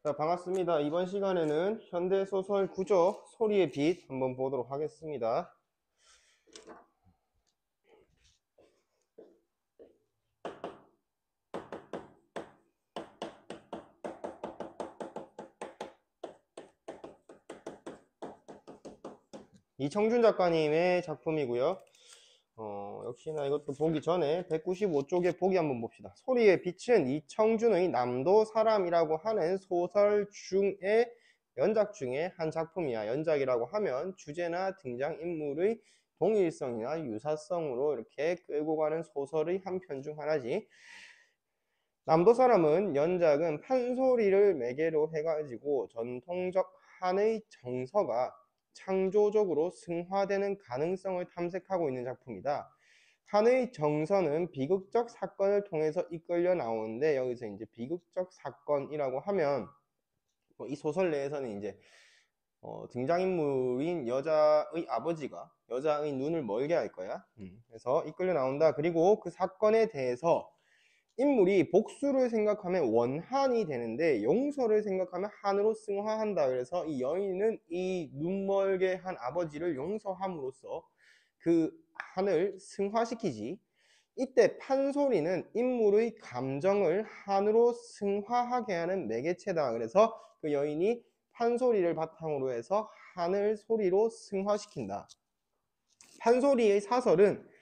자, 반갑습니다. 이번 시간에는 현대소설 구조 소리의 빛 한번 보도록 하겠습니다. 이청준 작가님의 작품이고요. 역시나 이것도 보기 전에 195쪽에 보기 한번 봅시다. 소리의 빛은 이청준의 남도 사람이라고 하는 소설 중에 연작 중에 한 작품이야. 연작이라고 하면 주제나 등장인물의 동일성이나 유사성으로 이렇게 끌고 가는 소설의 한 편 중 하나지. 남도 사람은 연작은 판소리를 매개로 해가지고 전통적 한의 정서가 창조적으로 승화되는 가능성을 탐색하고 있는 작품이다. 한의 정서는 비극적 사건을 통해서 이끌려 나오는데, 여기서 이제 비극적 사건이라고 하면 이 소설 내에서는 이제 등장인물인 여자의 아버지가 여자의 눈을 멀게 할 거야. 그래서 이끌려 나온다. 그리고 그 사건에 대해서 인물이 복수를 생각하면 원한이 되는데 용서를 생각하면 한으로 승화한다. 그래서 이 여인은 이 눈멀게 한 아버지를 용서함으로써 그 한을 승화시키지. 이때 판소리는 인물의 감정을 한으로 승화하게 하는 매개체다. 그래서 그 여인이 판소리를 바탕으로 해서 한을 소리로 승화시킨다. 판소리의 사설은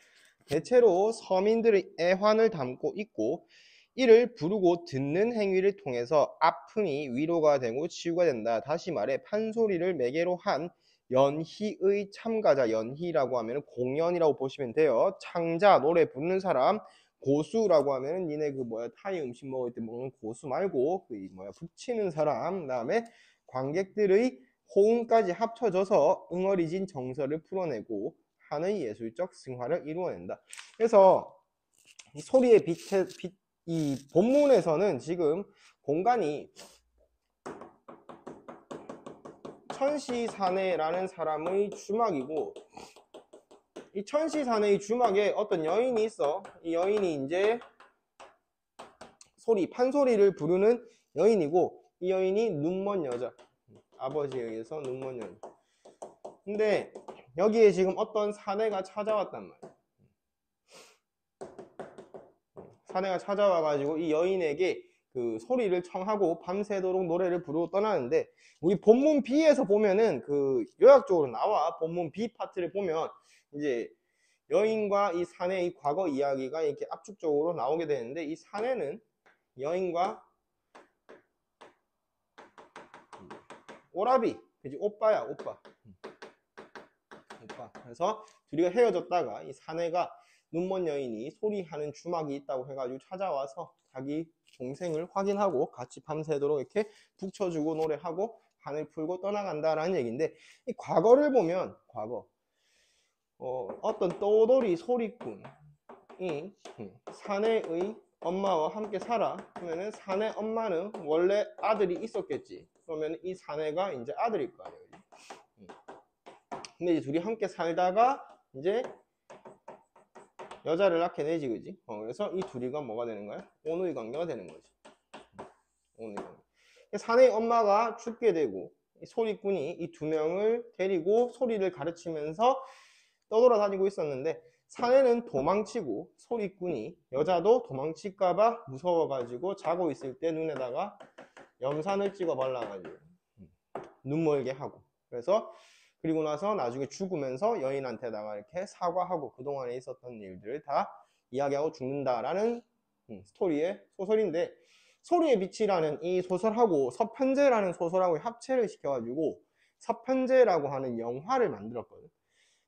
대체로 서민들의 애환을 담고 있고, 이를 부르고 듣는 행위를 통해서 아픔이 위로가 되고 치유가 된다. 다시 말해 판소리를 매개로 한 연희의 참가자, 연희라고 하면 공연이라고 보시면 돼요. 창자, 노래 부르는 사람. 고수라고 하면 니네 타이 음식 먹을 때 먹는 고수 말고 북치는 사람. 그다음에 관객들의 호응까지 합쳐져서 응어리진 정서를 풀어내고 한의 예술적 승화를 이루어낸다. 그래서 이 소리의 이 본문에서는 지금 공간이 천시사내라는 사람의 주막이고, 이 천시사내의 주막에 어떤 여인이 있어. 이 여인이 이제 판소리를 부르는 여인이고, 이 여인이 눈먼 여자, 아버지에 의해서 눈먼 여인. 근데 여기에 지금 어떤 사내가 찾아왔단 말이야. 사내가 찾아와가지고 이 여인에게 그 소리를 청하고 밤새도록 노래를 부르고 떠나는데, 우리 본문 B에서 보면은 그 요약적으로 나와. 본문 B 파트를 보면 이제 여인과 이 사내의 과거 이야기가 이렇게 압축적으로 나오게 되는데, 이 사내는 여인과 오라비, 그지? 오빠야, 오빠. 그래서 둘이가 헤어졌다가 이 사내가 눈먼 여인이 소리하는 주막이 있다고 해가지고 찾아와서 자기 동생을 확인하고 같이 밤새도록 이렇게 북 쳐주고 노래하고 한을 풀고 떠나간다라는 얘기인데, 이 과거를 보면 어떤 떠돌이 소리꾼이 사내의 엄마와 함께 살아. 그러면은 사내 엄마는 원래 아들이 있었겠지. 그러면 이 사내가 이제 아들일 거 아니에요. 근데 이제 둘이 함께 살다가 이제 여자를 낳게 되지, 그지? 그래서 이 둘이가 뭐가 되는 거야? 온의 관계가 되는 거지. 온의 관계. 사내의 엄마가 죽게 되고, 이 소리꾼이 이 두 명을 데리고 소리를 가르치면서 떠돌아다니고 있었는데, 사내는 도망치고 소리꾼이 여자도 도망칠까봐 무서워가지고 자고 있을 때 눈에다가 염산을 찍어 발라가지고 눈멀게 하고, 그래서 그리고 나서 나중에 죽으면서 여인한테다가 이렇게 사과하고 그동안에 있었던 일들을 다 이야기하고 죽는다라는 스토리의 소설인데, 소리의 빛이라는 이 소설하고 서편제라는 소설하고 합체를 시켜가지고 서편제라고 하는 영화를 만들었거든.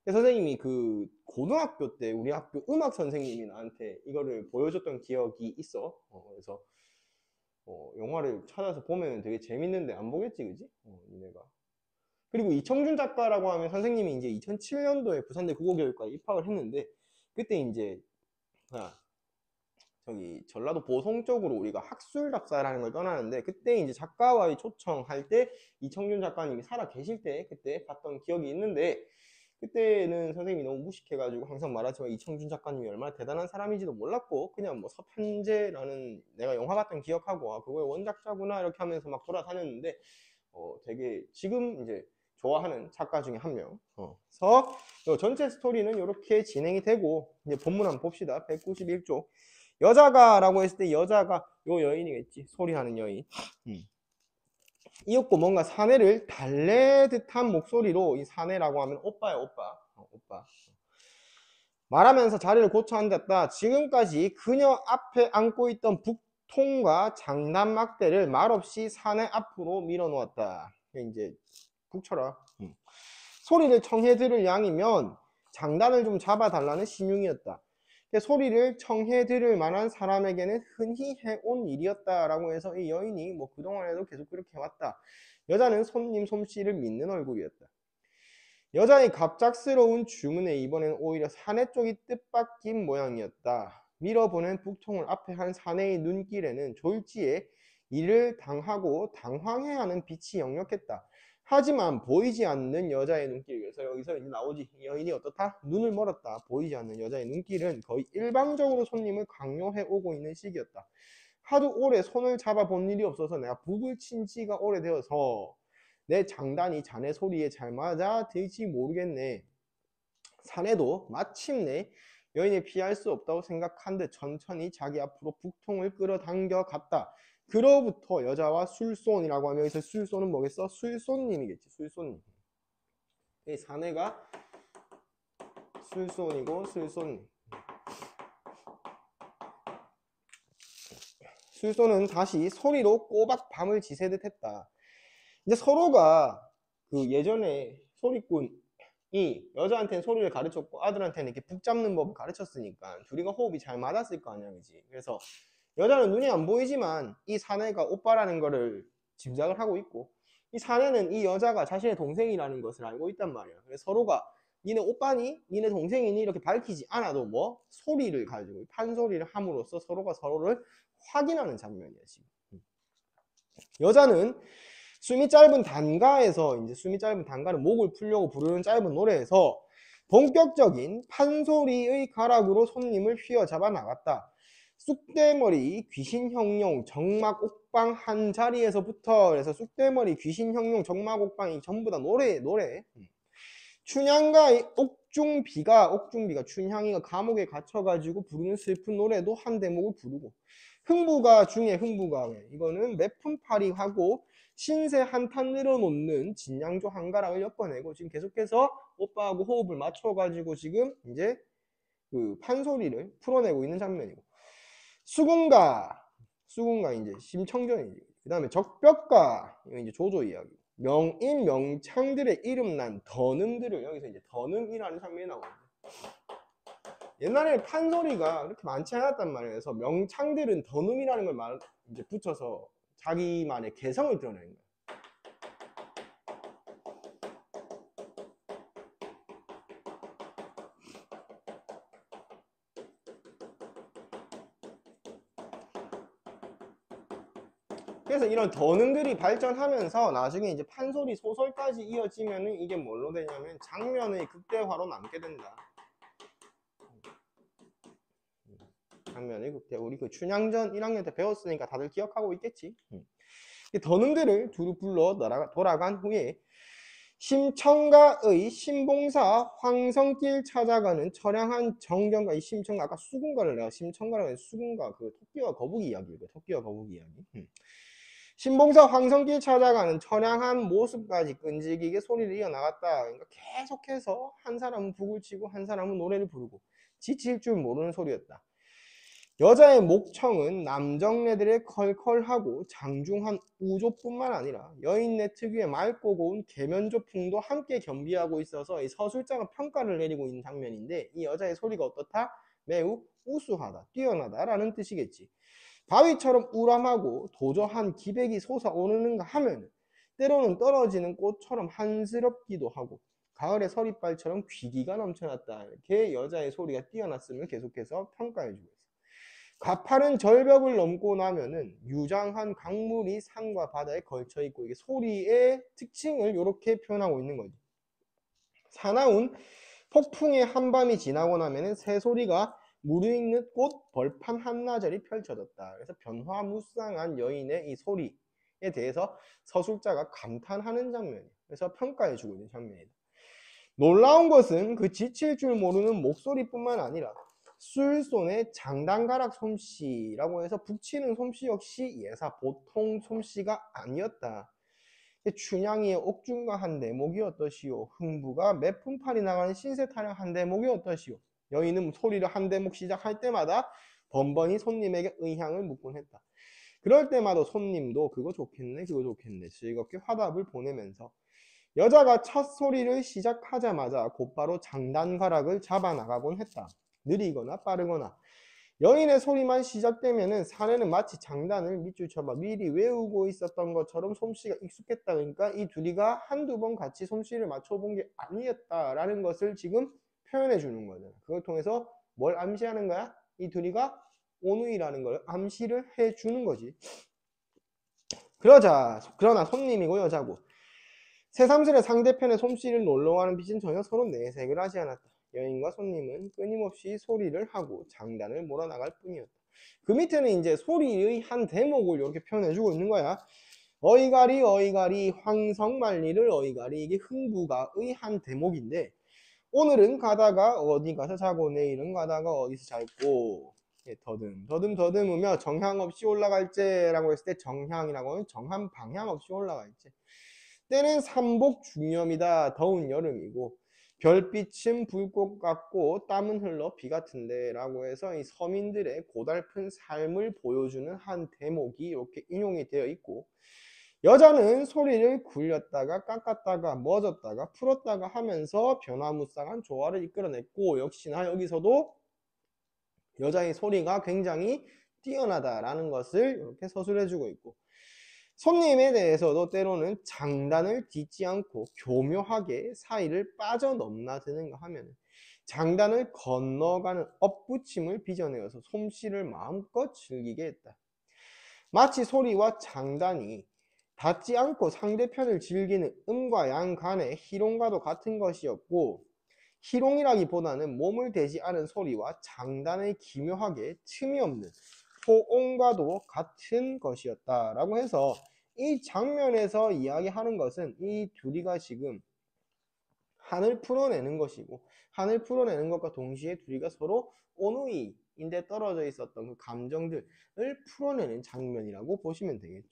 선생님이 그 고등학교 때 우리 학교 음악 선생님이 나한테 이거를 보여줬던 기억이 있어. 그래서 영화를 찾아서 보면 되게 재밌는데 안 보겠지, 그지? 니네가. 그리고 이청준 작가라고 하면 선생님이 이제 2007년도에 부산대 국어교육과에 입학을 했는데, 그때 이제 저기 전라도 보성 쪽으로 우리가 학술답사라는 걸 떠나는데, 그때 이제 작가와의 초청할 때 이청준 작가님이 살아 계실 때 그때 봤던 기억이 있는데, 그때는 선생님이 너무 무식해가지고 항상 말하지만 이청준 작가님이 얼마나 대단한 사람인지도 몰랐고 그냥 뭐 서편제라는 내가 영화 봤던 기억하고 아 그거의 원작자구나 이렇게 하면서 막 돌아다녔는데 되게 지금 이제 좋아하는 작가 중에 한 명. 그래서 전체 스토리는 이렇게 진행이 되고 이제 본문 한번 봅시다. 191쪽. 여자가라고 했을 때 여자가 요 여인이겠지. 소리하는 여인. 이윽고 뭔가 사내를 달래듯한 목소리로 이 사내라고 하면 오빠야 오빠. 오빠. 말하면서 자리를 고쳐 앉았다. 지금까지 그녀 앞에 안고 있던 북통과 장난막대를 말없이 사내 앞으로 밀어놓았다. 이제 북쳐라. 소리를 청해 들을 양이면 장단을 좀 잡아달라는 신용이었다. 소리를 청해 들을 만한 사람에게는 흔히 해온 일이었다라고 해서 이 여인이 뭐 그동안에도 계속 그렇게 해왔다. 여자는 손님 솜씨를 믿는 얼굴이었다. 여자의 갑작스러운 주문에 이번엔 오히려 사내 쪽이 뜻밖인 모양이었다. 밀어보낸 북통을 앞에 한 사내의 눈길에는 졸지에 이를 당하고 당황해하는 빛이 역력했다. 하지만 보이지 않는 여자의 눈길, 그래서 여기서 이제 나오지. 여인이 어떻다? 눈을 멀었다. 보이지 않는 여자의 눈길은 거의 일방적으로 손님을 강요해 오고 있는 시기였다. 하도 오래 손을 잡아본 일이 없어서 내가 북을 친 지가 오래되어서 내 장단이 자네 소리에 잘 맞아 될지 모르겠네. 사내도 마침내 여인이 피할 수 없다고 생각한 듯 천천히 자기 앞으로 북통을 끌어당겨 갔다. 그로부터 여자와 술손이라고 하면 여기서 술손은 뭐겠어? 술손님이겠지. 술손님. 이 사내가 술손이고 술손님. 술손은 다시 소리로 꼬박 밤을 지새듯 했다. 이제 서로가 그 예전에 소리꾼이 여자한테는 소리를 가르쳤고 아들한테는 이렇게 북 잡는 법을 가르쳤으니까 둘이가 호흡이 잘 맞았을 거 아니야, 그지? 그래서 여자는 눈이 안 보이지만 이 사내가 오빠라는 거를 짐작을 하고 있고 이 사내는 이 여자가 자신의 동생이라는 것을 알고 있단 말이야. 그래서 서로가 니네 오빠니? 니네 동생이니? 이렇게 밝히지 않아도 뭐 소리를 가지고 판소리를 함으로써 서로가 서로를 확인하는 장면이야 지금. 여자는 숨이 짧은 단가에서 이제 숨이 짧은 단가는 목을 풀려고 부르는 짧은 노래에서 본격적인 판소리의 가락으로 손님을 휘어잡아 나갔다. 쑥대머리, 귀신형용, 정막옥방 한 자리에서부터 그래서 쑥대머리, 귀신형용, 정막옥방이 전부 다 노래. 춘향가의 옥중비가 춘향이가 감옥에 갇혀가지고 부르는 슬픈 노래도 한 대목을 부르고 흥부가 중에 흥부가 이거는 매품팔이하고 신세 한탄 늘어놓는 진양조 한가락을 엮어내고 지금 계속해서 오빠하고 호흡을 맞춰가지고 지금 이제 그 판소리를 풀어내고 있는 장면이고 수군가 이제 심청전이지. 그 다음에 적벽가 이거 이제 조조 이야기. 명인 명창들의 이름난 던음들을 여기서 이제 던음이라는 장면이 나오는데 옛날에 판소리가 그렇게 많지 않았단 말이에요. 그래서 명창들은 던음이라는 걸 이제 붙여서 자기만의 개성을 드러내는 거예요. 그래서 이런 던음들이 발전하면서 나중에 이제 판소리 소설까지 이어지면은 이게 뭘로 되냐면 장면의 극대화로 남게 된다. 장면의 극대. 우리 그 춘향전 1학년 때 배웠으니까 다들 기억하고 있겠지. 던음들을 두루 불러 돌아간 후에 심청가의 신봉사 황성길 찾아가는 처량한 정경가. 이 심청가 아까 수군가를 내가 심청가라고 했는데 수군가 그 토끼와 거북이 이야기고 토끼와 거북이 이야기. 신봉사 황성길 찾아가는 처량한 모습까지 끈질기게 소리를 이어나갔다. 그러니까 계속해서 한 사람은 북을 치고 한 사람은 노래를 부르고 지칠 줄 모르는 소리였다. 여자의 목청은 남정네들의 컬컬하고 장중한 우조뿐만 아니라 여인네 특유의 맑고 고운 계면조풍도 함께 겸비하고 있어서 이 서술자가 평가를 내리고 있는 장면인데 이 여자의 소리가 어떻다? 매우 우수하다, 뛰어나다라는 뜻이겠지. 바위처럼 우람하고 도저한 기백이 솟아오르는가 하면 때로는 떨어지는 꽃처럼 한스럽기도 하고 가을의 서리발처럼 귀기가 넘쳐났다. 이렇게 여자의 소리가 뛰어났음을 계속해서 평가해주고 있어요. 가파른 절벽을 넘고 나면은 유장한 강물이 산과 바다에 걸쳐 있고 이게 소리의 특징을 이렇게 표현하고 있는 거지. 사나운 폭풍의 한밤이 지나고 나면은 새소리가 무르익는 꽃 벌판 한나절이 펼쳐졌다. 그래서 변화무쌍한 여인의 이 소리에 대해서 서술자가 감탄하는 장면이에요. 그래서 평가해주고 있는 장면이다. 놀라운 것은 그 지칠 줄 모르는 목소리뿐만 아니라 술손의 장단가락 솜씨라고 해서 북치는 솜씨 역시 예사 보통 솜씨가 아니었다. 춘향이의 옥중가 한 대목이 어떠시오? 흥부가 매품팔이 나가는 신세타령 한 대목이 어떠시오? 여인은 소리를 한 대목 시작할 때마다 번번이 손님에게 의향을 묻곤 했다. 그럴 때마다 손님도 그거 좋겠네 그거 좋겠네 즐겁게 화답을 보내면서 여자가 첫 소리를 시작하자마자 곧바로 장단가락을 잡아 나가곤 했다. 느리거나 빠르거나 여인의 소리만 시작되면은 사내는 마치 장단을 밑줄 쳐봐 미리 외우고 있었던 것처럼 솜씨가 익숙했다. 그러니까 이 둘이가 한두 번 같이 솜씨를 맞춰본 게 아니었다라는 것을 지금 표현해 주는 거잖아. 그걸 통해서 뭘 암시하는 거야? 이 둘이가 오누이라는 걸 암시를 해 주는 거지. 그러나 손님이고 여자고 새삼스레 상대편의 솜씨를 놀러가는 빛은 전혀 서로 내색을 하지 않았다. 여인과 손님은 끊임없이 소리를 하고 장단을 몰아나갈 뿐이었다. 그 밑에는 이제 소리의 한 대목을 이렇게 표현해주고 있는 거야. 어이가리 어이가리 황성만리를 어이가리 이게 흥부가의 한 대목인데 오늘은 가다가 어디 가서 자고 내일은 가다가 어디서 자 있고 더듬으며 정향 없이 올라갈지라고 했을 때 정향이라고 하면 정한 방향 없이 올라갈지 때는 삼복 중염이다. 더운 여름이고 별빛은 불꽃 같고 땀은 흘러 비 같은데 라고 해서 이 서민들의 고달픈 삶을 보여주는 한 대목이 이렇게 인용이 되어 있고 여자는 소리를 굴렸다가 깎았다가 멎었다가 풀었다가 하면서 변화무쌍한 조화를 이끌어냈고 역시나 여기서도 여자의 소리가 굉장히 뛰어나다라는 것을 이렇게 서술해주고 있고 손님에 대해서도 때로는 장단을 딛지 않고 교묘하게 사이를 빠져넘나드는가 하면 장단을 건너가는 엇붙임을 빚어내어서 솜씨를 마음껏 즐기게 했다. 마치 소리와 장단이 닿지 않고 상대편을 즐기는 음과 양 간의 희롱과도 같은 것이었고 희롱이라기보다는 몸을 대지 않은 소리와 장단의 기묘하게 틈이 없는 호옹과도 같은 것이었다라고 해서 이 장면에서 이야기하는 것은 이 둘이가 지금 한을 풀어내는 것이고 한을 풀어내는 것과 동시에 둘이가 서로 오누이인데 떨어져 있었던 그 감정들을 풀어내는 장면이라고 보시면 되겠죠.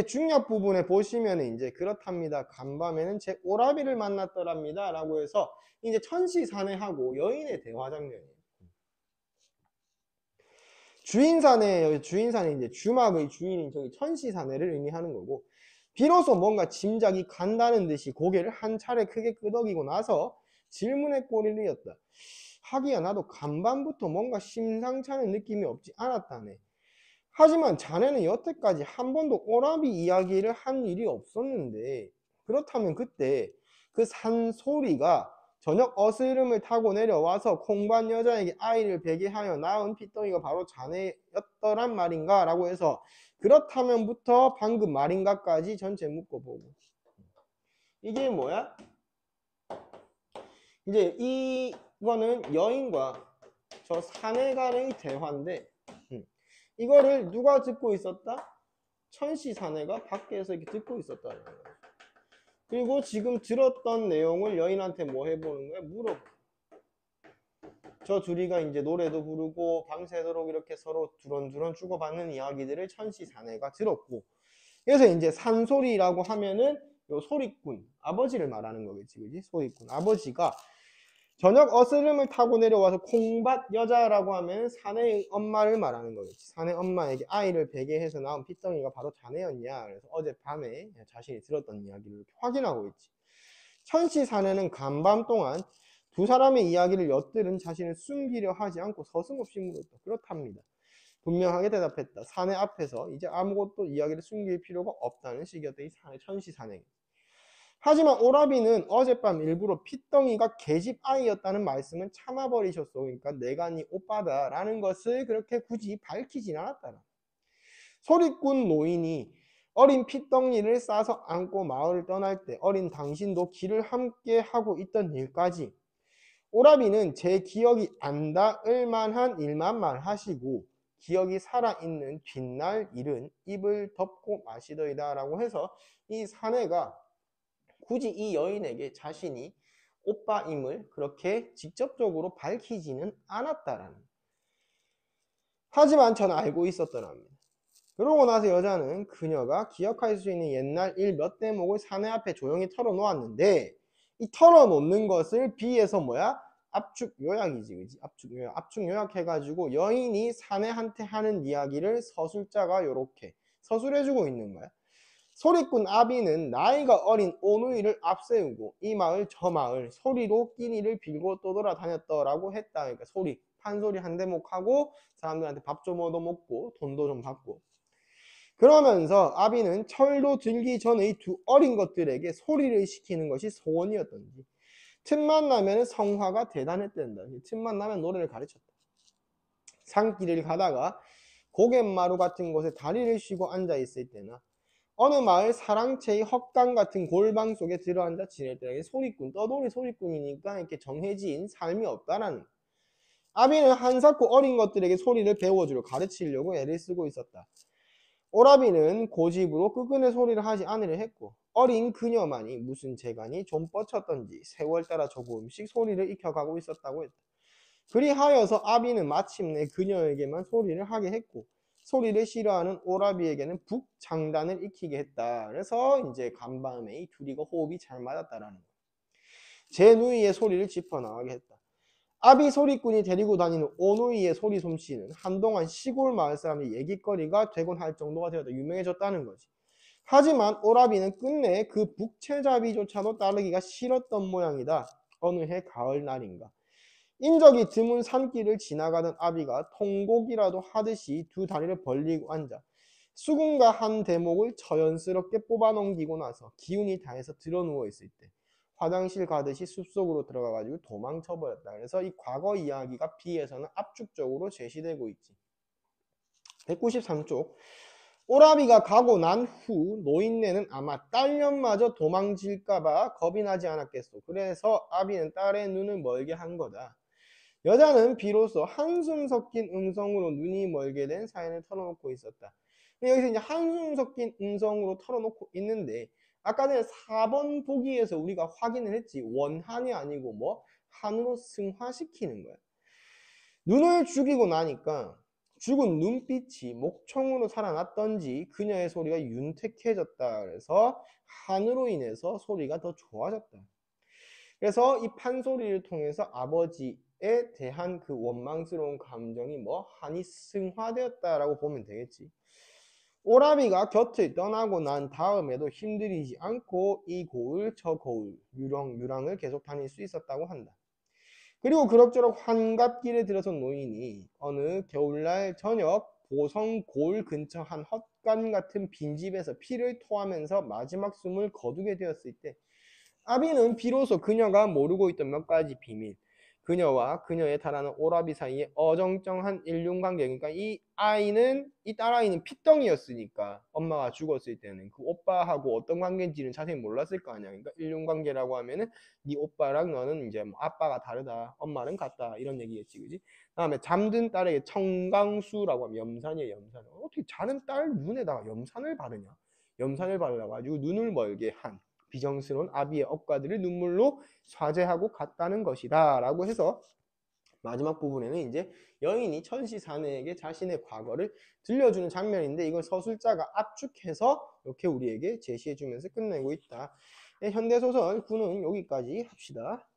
중략 부분에 보시면 이제 그렇답니다. 간밤에는 제 오라비를 만났더랍니다. 라고 해서 이제 천시사내하고 여인의 대화 장면이에요. 주인사내 이제 주막의 주인인 저기 천시사내를 의미하는 거고 비로소 뭔가 짐작이 간다는 듯이 고개를 한 차례 크게 끄덕이고 나서 질문의 꼬리를 이었다. 하기야 나도 간밤부터 뭔가 심상찮은 느낌이 없지 않았다네. 하지만 자네는 여태까지 한 번도 오라비 이야기를 한 일이 없었는데 그렇다면 그때 그 산소리가 저녁 어스름을 타고 내려와서 콩반 여자에게 아이를 베게 하여 낳은 핏덩이가 바로 자네였더란 말인가? 라고 해서 그렇다면부터 방금 말인가까지 전체 묶어보고 이게 뭐야? 이제 이거는 여인과 저 사내 간의 대화인데 이거를 누가 듣고 있었다? 천시사내가 밖에서 이렇게 듣고 있었다는 거예요. 그리고 지금 들었던 내용을 여인한테 뭐 해보는 거야? 물어보. 저 둘이가 이제 노래도 부르고 밤새도록 이렇게 서로 두런두런 주고받는 이야기들을 천시사내가 들었고 그래서 이제 산소리라고 하면은 요 소리꾼 아버지를 말하는 거겠지, 그지? 소리꾼 아버지가 저녁 어스름을 타고 내려와서 콩밭 여자라고 하면 사내의 엄마를 말하는 거겠지. 사내 엄마에게 아이를 베게 해서 낳은 핏덩이가 바로 자네였냐. 그래서 어젯밤에 자신이 들었던 이야기를 이렇게 확인하고 있지. 천시 사내는 간밤 동안 두 사람의 이야기를 엿들은 자신을 숨기려 하지 않고 서슴없이 물었다. 그렇답니다. 분명하게 대답했다. 사내 앞에서 이제 아무것도 이야기를 숨길 필요가 없다는 식이었다. 이 사내 천시 사내. 하지만 오라비는 어젯밤 일부러 핏덩이가 계집 아이였다는 말씀은 참아버리셨어. 그러니까 내가 네 오빠다 라는 것을 그렇게 굳이 밝히진 않았다. 소리꾼 노인이 어린 핏덩이를 싸서 안고 마을을 떠날 때 어린 당신도 길을 함께 하고 있던 일까지 오라비는 제 기억이 안 닿을 만한 일만 말하시고 기억이 살아있는 뒷날 일은 입을 덮고 마시더이다 라고 해서 이 사내가 굳이 이 여인에게 자신이 오빠임을 그렇게 직접적으로 밝히지는 않았다라는. 하지만 저는 알고 있었더랍니다. 그러고 나서 여자는 그녀가 기억할 수 있는 옛날 일 몇 대목을 사내 앞에 조용히 털어놓았는데 이 털어놓는 것을 비해서 뭐야? 압축 요약이지, 그지? 압축 요약. 압축 요약해가지고 여인이 사내한테 하는 이야기를 서술자가 요렇게 서술해주고 있는 거야. 소리꾼 아비는 나이가 어린 오누이를 앞세우고 이 마을 저 마을 소리로 끼니를 빌고 떠돌아다녔더라고 했다. 그러니까 소리, 판소리 한 대목하고 사람들한테 밥 좀 얻어먹고 돈도 좀 받고. 그러면서 아비는 철도 들기 전의 두 어린 것들에게 소리를 시키는 것이 소원이었던지 틈만 나면 성화가 대단했단다. 틈만 나면 노래를 가르쳤다. 산길을 가다가 고갯마루 같은 곳에 다리를 쉬고 앉아있을 때나 어느 마을 사랑채의 헛강 같은 골방 속에 들어앉아 지낼 때에게 소리꾼, 떠돌이 소리꾼이니까 이렇게 정해진 삶이 없다라는. 아비는 한사코 어린 것들에게 소리를 배워주려 가르치려고 애를 쓰고 있었다. 오라비는 고집으로 끄끄의 소리를 하지 않으려 했고 어린 그녀만이 무슨 재간이 좀 뻗쳤던지 세월 따라 조금씩 소리를 익혀가고 있었다고 했다. 그리하여서 아비는 마침내 그녀에게만 소리를 하게 했고 소리를 싫어하는 오라비에게는 북장단을 익히게 했다. 그래서 이제 간밤에 이 둘이가 호흡이 잘 맞았다라는 거예요. 제 누이의 소리를 짚어나가게 했다. 아비 소리꾼이 데리고 다니는 오누이의 소리 솜씨는 한동안 시골 마을 사람의 얘기거리가 되곤 할 정도가 되었다. 유명해졌다는 거지. 하지만 오라비는 끝내 그 북채잡이조차도 따르기가 싫었던 모양이다. 어느 해 가을날인가 인적이 드문 산길을 지나가던 아비가 통곡이라도 하듯이 두 다리를 벌리고 앉아 수군가 한 대목을 자연스럽게 뽑아넘기고 나서 기운이 다해서 드러누워 있을 때 화장실 가듯이 숲속으로 들어가가지고 도망쳐버렸다. 그래서 이 과거 이야기가 비에서는 압축적으로 제시되고 있지. 193쪽 오라비가 가고 난 후 노인네는 아마 딸년마저 도망질까봐 겁이 나지 않았겠소. 그래서 아비는 딸의 눈을 멀게 한 거다. 여자는 비로소 한숨 섞인 음성으로 눈이 멀게 된 사연을 털어놓고 있었다. 여기서 이제 한숨 섞인 음성으로 털어놓고 있는데 아까 전에 4번 보기에서 우리가 확인을 했지. 원한이 아니고 뭐 한으로 승화시키는 거야. 눈을 죽이고 나니까 죽은 눈빛이 목청으로 살아났던지 그녀의 소리가 윤택해졌다. 그래서 한으로 인해서 소리가 더 좋아졌다. 그래서 이 판소리를 통해서 아버지에 대한 그 원망스러운 감정이 뭐 한이 승화되었다라고 보면 되겠지. 오라비가 곁을 떠나고 난 다음에도 힘들이지 않고 이 고을 저 고을 유랑을 계속 다닐 수 있었다고 한다. 그리고 그럭저럭 환갑길에 들어선 노인이 어느 겨울날 저녁 보성 고을 근처 한 헛간 같은 빈집에서 피를 토하면서 마지막 숨을 거두게 되었을 때 아비는 비로소 그녀가 모르고 있던 몇 가지 비밀, 그녀와 그녀에 달하는 오라비 사이에 어정쩡한 일륜관계, 그러니까 이 딸아이는 핏덩이였으니까 엄마가 죽었을 때는 그 오빠하고 어떤 관계인지는 자세히 몰랐을 거 아니야. 그러니까 일륜관계라고 하면은 네 오빠랑 너는 이제 뭐 아빠가 다르다, 엄마는 같다 이런 얘기겠지, 그지? 다음에 잠든 딸에게 청강수라고 하면 염산이에요, 염산. 어떻게 자는 딸 눈에다가 염산을 바르냐? 염산을 발라가지고 눈을 멀게 한 비정스러운 아비의 억가들을 눈물로 사죄하고 갔다는 것이다 라고 해서 마지막 부분에는 이제 여인이 천시 사내에게 자신의 과거를 들려주는 장면인데 이걸 서술자가 압축해서 이렇게 우리에게 제시해 주면서 끝내고 있다. 현대소설 9는 여기까지 합시다.